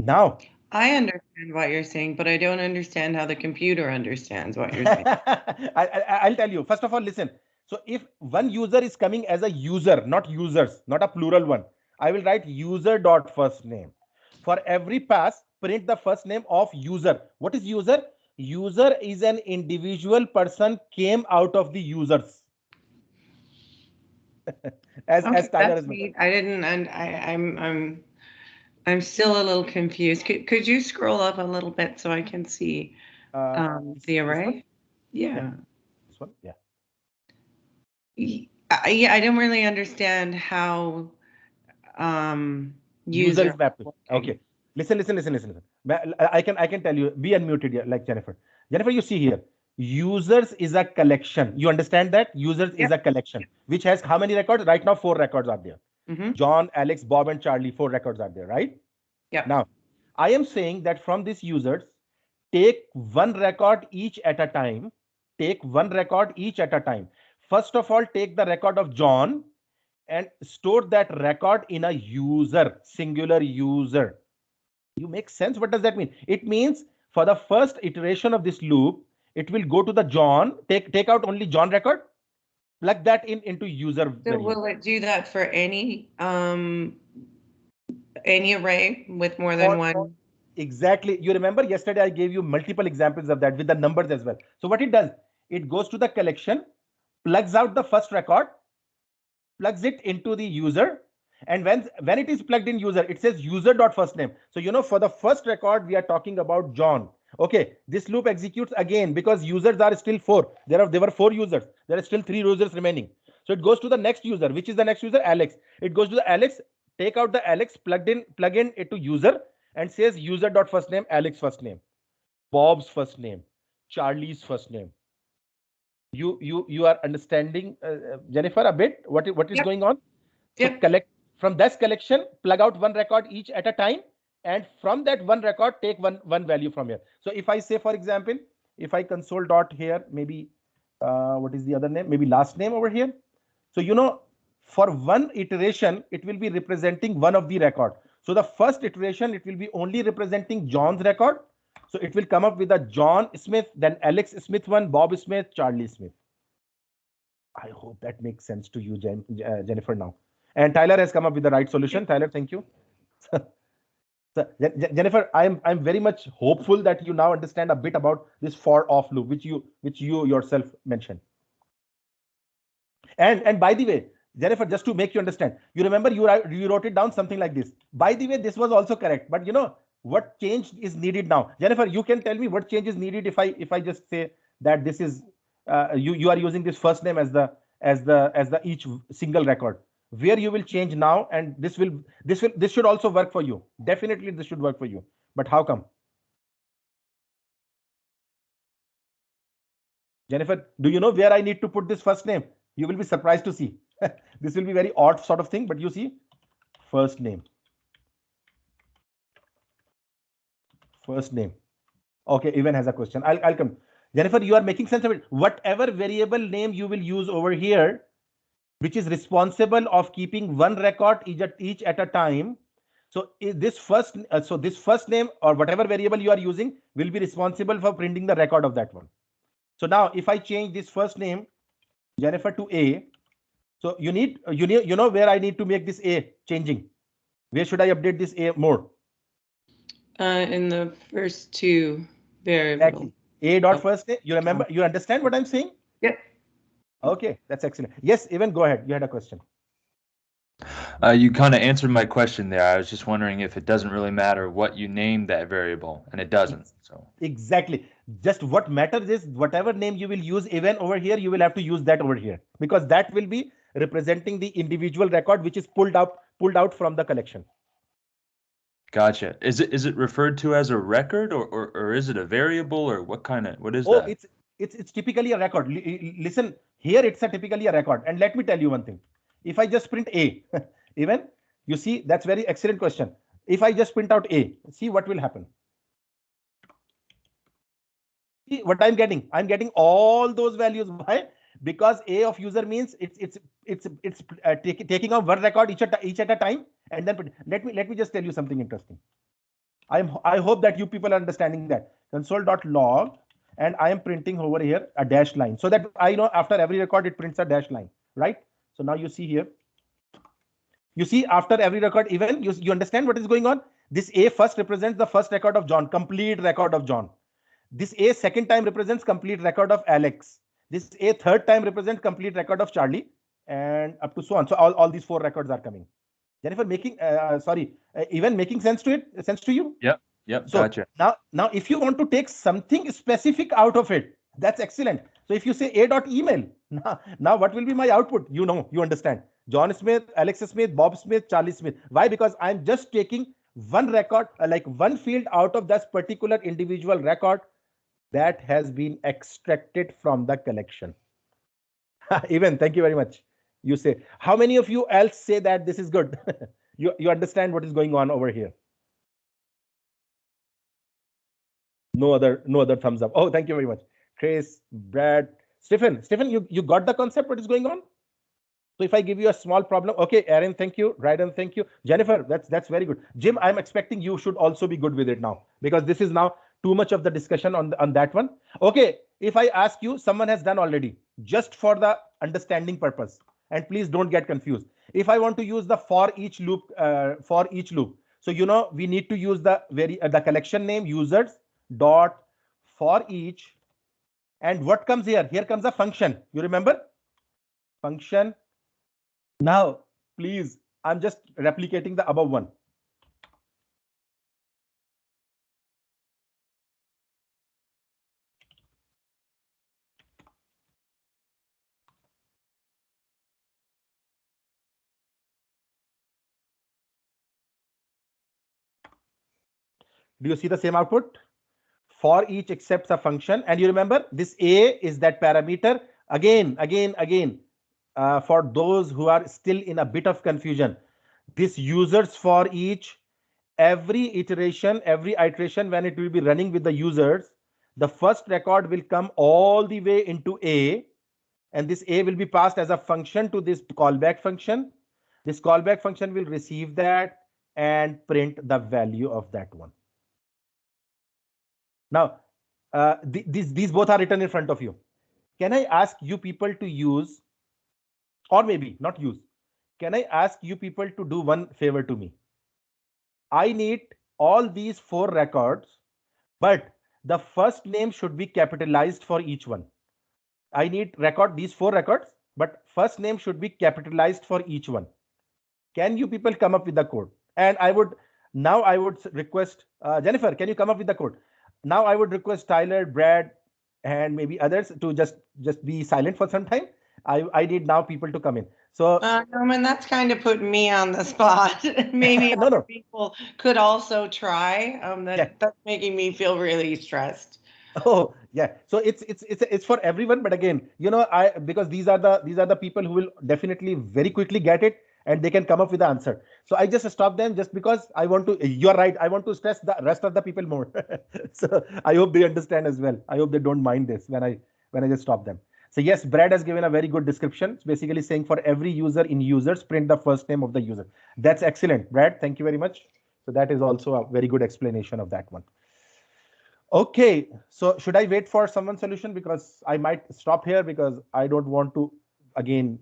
Now, I understand what you're saying, but I don't understand how the computer understands what you're saying. I'll tell you. First of all, listen. So if one user is coming as a user, not users, not a plural one, I will write user.firstname. For every pass, print the first name of user. What is user? User is an individual person came out of the users. as Tyler has mentioned. I didn't, and I'm still a little confused. Could you scroll up a little bit so I can see the array? Yeah. This one? Yeah. Yeah, I don't really understand how user is mapped. Okay. Listen. I can tell you, be unmuted here, like Jennifer. Jennifer, you see here, users is a collection. You understand that? Users is a collection, which has how many records? Right now, 4 records are there. John, Alex, Bob, and Charlie, 4 records are there, right? Yeah. Now, I am saying that from these users, take 1 record each at a time. Take 1 record each at a time. First of all, take the record of John and store that record in a user, singular user. You make sense? What does that mean? It means for the first iteration of this loop, it will go to the John, take out only John record, plug that into user. So will it do that for any array with more than one? Exactly. You remember yesterday I gave you multiple examples of that with the numbers as well. So what it does, it goes to the collection, plugs out the first record, plugs it into the user, and when it is plugged in user, it says user.firstname. So for the first record we are talking about John. Okay, this loop executes again because users are still 4. There were 4 users. There are still 3 users remaining. So it goes to the next user. Which is the next user? Alex. It goes to the Alex, take out the Alex, plug in it to user, and says user.firstname, Alex first name, Bob's first name, Charlie's first name. You are understanding, Jennifer, a bit what is going on? So collect from this collection, plug out 1 record each at a time, and from that 1 record, take one value from here. So if I say, for example, if I console dot here, maybe what is the other name? Maybe last name over here. So for 1 iteration, it will be representing 1 of the record. So the first iteration, it will be only representing John's record. So it will come up with a John Smith, then Alex Smith 1, Bob Smith, Charlie Smith. I hope that makes sense to you, Jennifer, now. And Tyler has come up with the right solution. Tyler, thank you. So, Jennifer, I'm very much hopeful that you now understand a bit about this for off loop, which you yourself mentioned. And by the way, Jennifer, just to make you understand, you remember you wrote it down something like this. By the way, this was also correct, but what change is needed now? Jennifer, you can tell me what change is needed if I just say that this is you are using this first name as the each single record. Where you will change now, and this should also work for you. Definitely this should work for you. But how come? Jennifer, do you know where I need to put this first name? You will be surprised to see. This will be very odd sort of thing, but you see, first name. First name. Okay, Evan has a question. I'll come. Jennifer, you are making sense of it. Whatever variable name you will use over here, which is responsible of keeping one record each at a time. So this first name or whatever variable you are using will be responsible for printing the record of that one. So now if I change this first name, Jennifer, to A, so you know where I need to make this A changing. Where should I update this A more? In the first two variables. Exactly. A dot first name. You remember? You understand what I'm saying? Yep. Okay, that's excellent. Yes, Evan, go ahead. You had a question. You kind of answered my question there. I was just wondering if it doesn't really matter what you name that variable, and it doesn't. So exactly. Just what matters is whatever name you will use even over here, you will have to use that over here, because that will be representing the individual record which is pulled out from the collection. Gotcha. Is it referred to as a record or is it a variable, or what is that? Oh, it's typically a record. Listen, here it's typically a record. And let me tell you one thing. If I just print A, even you see, that's very excellent question. If I just print out A, see what will happen. See what I'm getting. I'm getting all those values. Why? Because A of user means it's taking out one record each at a time. And then let me just tell you something interesting. I hope that you people are understanding that. Console.log, and I am printing over here a dash line, so that I know after every record it prints a dash line, right? So now you see here. You see after every record, even you understand what is going on. This A first represents the first record of John, complete record of John. This A second time represents complete record of Alex. This A third time represents complete record of Charlie, and up to so on. So all these 4 records are coming. Jennifer, even making sense to you? Yep. So gotcha. Now if you want to take something specific out of it, that's excellent. So if you say a.email, now what will be my output? You understand. John Smith, Alex Smith, Bob Smith, Charlie Smith. Why? Because I'm just taking one record, like one field out of that particular individual record that has been extracted from the collection. Even, thank you very much. You say, how many of you else say that this is good? you understand what is going on over here? No other thumbs up. Oh, thank you very much. Chris, Brad, Stephen, you got the concept what is going on? So if I give you a small problem, okay, Aaron, thank you. Ryden, thank you. Jennifer, that's very good. Jim, I'm expecting you should also be good with it now, because this is now too much of the discussion on that one. Okay, if I ask you, someone has done already, just for the understanding purpose, and please don't get confused. If I want to use the for each loop, so we need to use the collection name users dot for each, and what comes here? Here comes a function. You remember? Function. Now, please, I'm just replicating the above one. Do you see the same output? For each accepts a function, and you remember this A is that parameter. Again, for those who are still in a bit of confusion, this users for each, every iteration when it will be running with the users, the first record will come all the way into A, and this A will be passed as a function to this callback function. This callback function will receive that and print the value of that one. Now, these both are written in front of you. Can I ask you people to use, or maybe not use, can I ask you people to do one favor to me? I need all these 4 records, but the first name should be capitalized for each one. I need these 4 records, but first name should be capitalized for each one. Can you people come up with the code? And I would Now I would request Jennifer, can you come up with the code? Now I would request Tyler, Brad, and maybe others to just be silent for some time. I need now people to come in. So Norman, that's kind of putting me on the spot. Maybe No, other no. people could also try. Yeah. That's making me feel really stressed. Oh yeah, so it's for everyone. But again, you know, because these are the people who will definitely very quickly get it and they can come up with the answer. So I just stop them just because I want to. You're right. I want to stress the rest of the people more. So I hope they understand as well. I hope they don't mind this when I just stop them. So yes, Brad has given a very good description. It's basically saying for every user in users, print the first name of the user. That's excellent, Brad. Thank you very much. So that is also a very good explanation of that one. Okay, so should I wait for someone's solution, because I might stop here because I don't want to again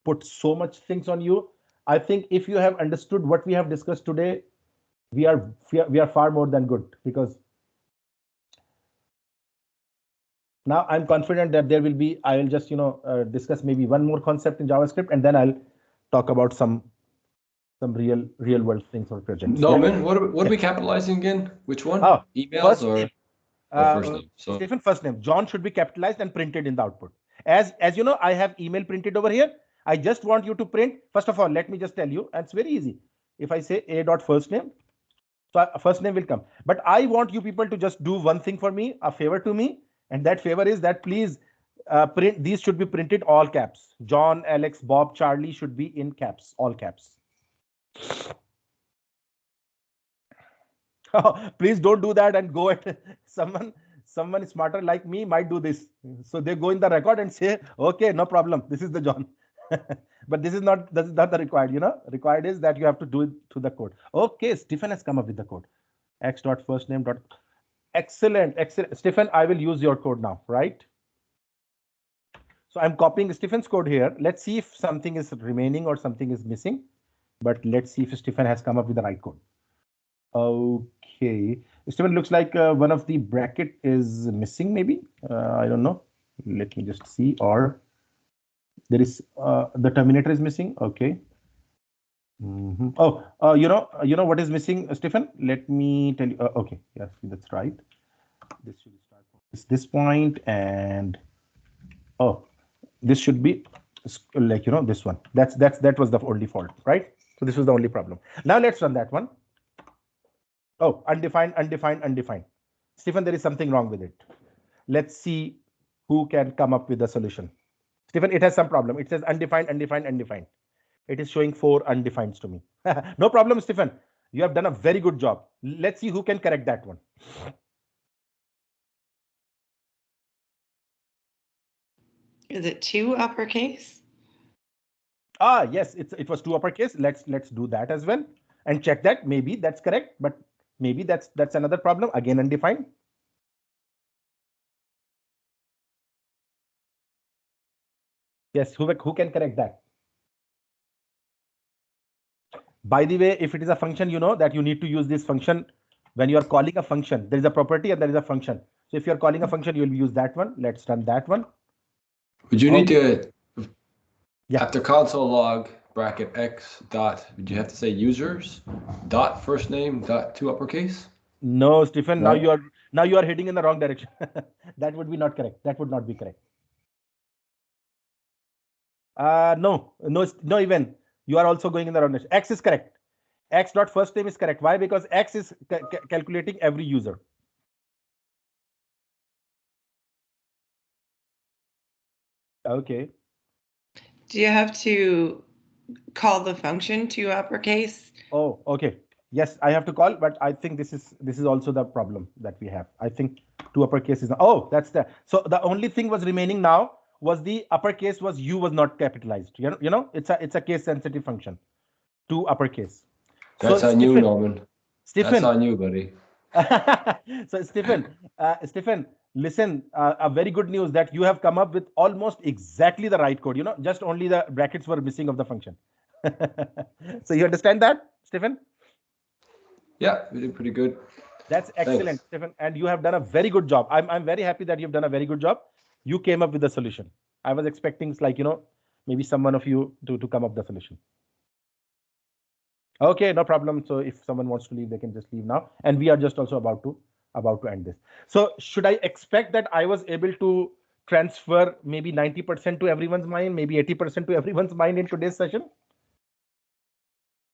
put so much things on you. I think if you have understood what we have discussed today, we are far more than good, because now I'm confident that there will be, I will just discuss maybe one more concept in JavaScript, and then I'll talk about some real world things or projects. No, Yeah? man, what are we capitalizing again? Which one? Oh, Emails first or name. first name? So Stephen, first name. John should be capitalized and printed in the output. As you know, I have email printed over here. I just want you to print. First of all, let me just tell you, and it's very easy. If I say a dot first name, so first name will come. But I want you people to just do one thing for me, a favor to me, and that favor is that please print. These should be printed all caps. John, Alex, Bob, Charlie should be in caps, all caps. Please don't do that and go at someone smarter like me might do this. So they go in the record and say, okay, no problem, this is the John. But this is not the required, required is that you have to do it to the code. Okay, Stephen has come up with the code. X dot first name dot. Excellent. Stephen, I will use your code now, right? So I'm copying Stephen's code here. Let's see if something is remaining or something is missing. But let's see if Stephen has come up with the right code. Okay, Stephen, looks like one of the bracket is missing, maybe. I don't know. Let me just see. Or there is the terminator is missing. Okay. Oh, you know what is missing, Stephen? Let me tell you. Okay, yes, that's right. This should start from this point, and this should be like this one. That was the only fault, right? So this was the only problem. Now let's run that one. Oh, undefined. Stephen, there is something wrong with it. Let's see who can come up with a solution. Stephen, it has some problem. It says undefined. It is showing 4 undefineds to me. No problem, Stephen. You have done a very good job. Let's see who can correct that one. Is it 2 uppercase? Yes, it was 2 uppercase. Let's do that as well and check that. Maybe that's correct, but maybe that's another problem. Again, undefined. Yes, who can correct that? By the way, if it is a function, you know that you need to use this function when you are calling a function. There is a property and there is a function. So if you are calling a function, you will use that one. Let's run that one. would you need to, Yeah. after console log bracket x dot, would you have to say users dot first name dot 2 uppercase? No, Stephen. No? Now you are heading in the wrong direction. That would be not correct. That would not be correct. No, even you are also going in the wrong direction. X is correct. X dot first name is correct. Why? Because X is calculating every user. Okay. Do you have to call the function 2 uppercase? Oh, okay. Yes, I have to call, but I think this is also the problem that we have. I think 2 uppercase is. Oh, that's the. So the only thing was remaining now was the uppercase was U was not capitalized. You know, it's a case sensitive function. 2 uppercase. That's on you, Norman. Stephen. That's on you, buddy. So Stephen, listen, a very good news that you have come up with almost exactly the right code. Just only the brackets were missing of the function. So you understand that, Stephen? Yeah, we did pretty good. That's excellent. Thanks, Stephen, and you have done a very good job. I'm very happy that you've done a very good job. You came up with the solution. I was expecting maybe someone of you to come up with the solution. Okay, no problem. So if someone wants to leave, they can just leave now. And we are just also about to end this. So should I expect that I was able to transfer maybe 90% to everyone's mind, maybe 80% to everyone's mind in today's session?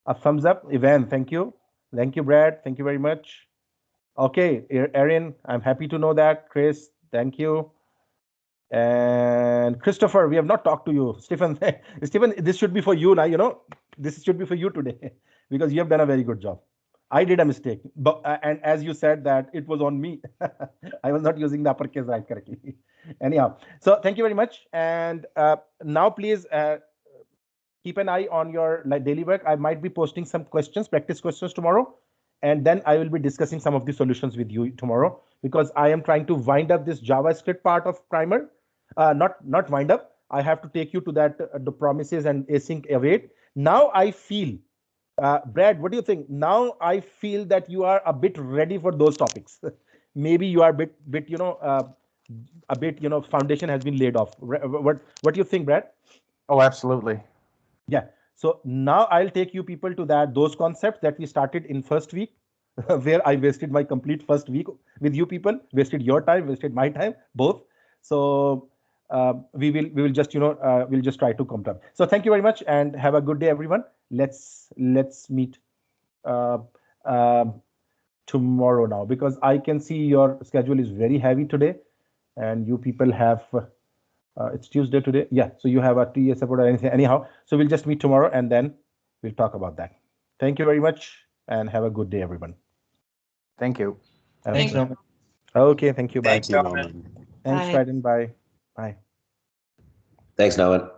A thumbs up. Ivan, thank you. Thank you, Brad. Thank you very much. Okay, Erin, I'm happy to know that. Chris, thank you. And Christopher, we have not talked to you. Stephen, Stephen, this should be for you now, you know. This should be for you today because you have done a very good job. I did a mistake, but and as you said that it was on me. I was not using the uppercase right correctly. Anyhow, so thank you very much. And now please keep an eye on your daily work. I might be posting some questions, practice questions tomorrow. And then I will be discussing some of the solutions with you tomorrow because I am trying to wind up this JavaScript part of Primer. Not wind up. I have to take you to that the promises and async await. Now I feel, Brad, what do you think? Now I feel that you are a bit ready for those topics. Maybe you are a bit, you know, a bit, you know, foundation has been laid off. What do you think, Brad? Oh, absolutely. Yeah. So now I'll take you people to those concepts that we started in first week, where I wasted my complete first week with you people, wasted your time, wasted my time, both. So we will just, you know, we'll just try to come up. So thank you very much and have a good day, everyone. Let's meet tomorrow now because I can see your schedule is very heavy today, and you people have. It's Tuesday today. Yeah, so you have a TS support or anything. Anyhow, so we'll just meet tomorrow and then we'll talk about that. Thank you very much and have a good day, everyone. Thank you. Thanks, Norman. Okay, thank you. Bye. Thank you, Norman. Thanks, Bye. Trident. Bye. Bye. Thanks, Nolan.